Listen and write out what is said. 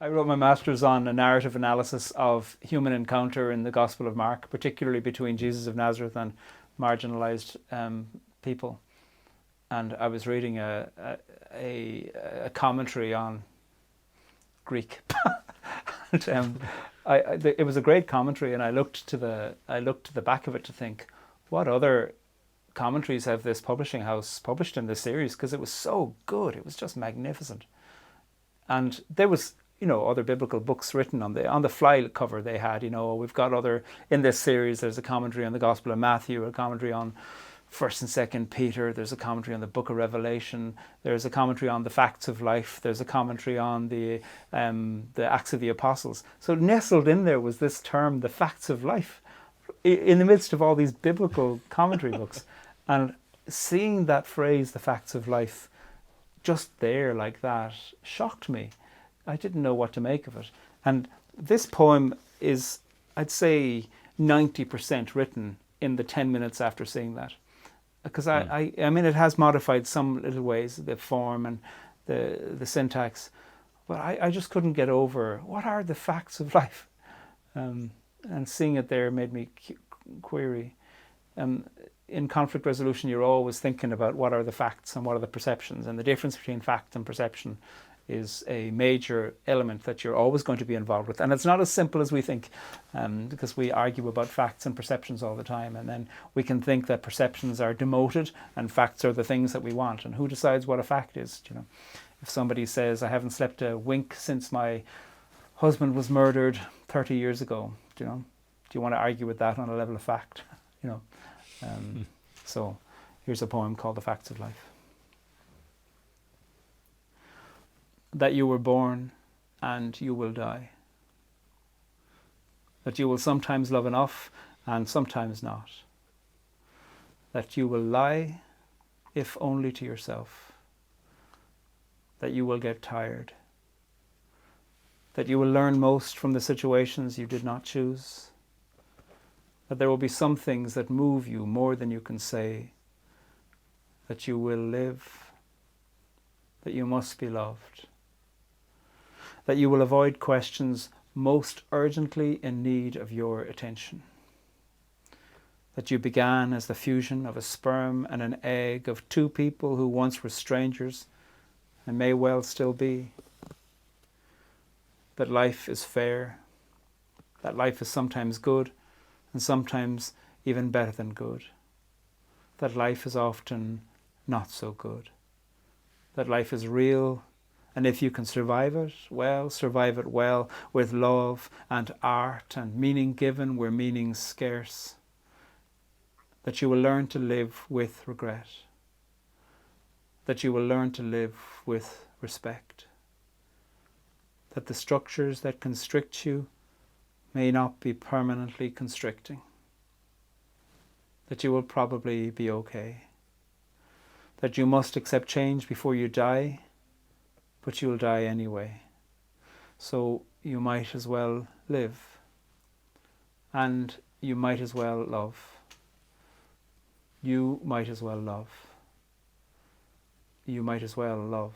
I wrote my master's on a narrative analysis of human encounter in the Gospel of Mark, particularly between Jesus of Nazareth and marginalized people. And I was reading a commentary on Greek. And, it was a great commentary, and I looked to the back of it to think, what other commentaries have this publishing house published in this series? Because it was so good, it was just magnificent. And there was, other biblical books written on the fly cover. They had, we've got other in this series. There's a commentary on the Gospel of Matthew, a commentary on First and Second Peter. There's a commentary on the Book of Revelation. There's a commentary on the Facts of Life. There's a commentary on the Acts of the Apostles. So nestled in there was this term, the Facts of Life, in the midst of all these biblical commentary books. And seeing that phrase, the Facts of Life, just there like that, shocked me. I didn't know what to make of it. And this poem is, I'd say, 90% written in the 10 minutes after seeing that. Because I mean, it has modified some little ways, the form and the syntax, but I just couldn't get over what are the facts of life. And seeing it there made me query. In conflict resolution, you're always thinking about what are the facts and what are the perceptions, and the difference between fact and perception is a major element that you're always going to be involved with. And it's not as simple as we think, because we argue about facts and perceptions all the time, and then we can think that perceptions are demoted and facts are the things that we want. And who decides what a fact is? If somebody says, I haven't slept a wink since my husband was murdered 30 years ago, do you want to argue with that on a level of fact? So here's a poem called The Facts of Life. That you were born and you will die. That you will sometimes love enough and sometimes not. That you will lie, if only to yourself. That you will get tired. That you will learn most from the situations you did not choose. That there will be some things that move you more than you can say. That you will live. That you must be loved. That you will avoid questions most urgently in need of your attention. That you began as the fusion of a sperm and an egg of two people who once were strangers and may well still be. That life is fair. That life is sometimes good and sometimes even better than good. That life is often not so good. That life is real. And if you can survive it well with love and art and meaning given where meaning's scarce. That you will learn to live with regret. That you will learn to live with respect. That the structures that constrict you may not be permanently constricting. That you will probably be okay. That you must accept change before you die, but you'll die anyway. So you might as well live. And you might as well love. You might as well love. You might as well love.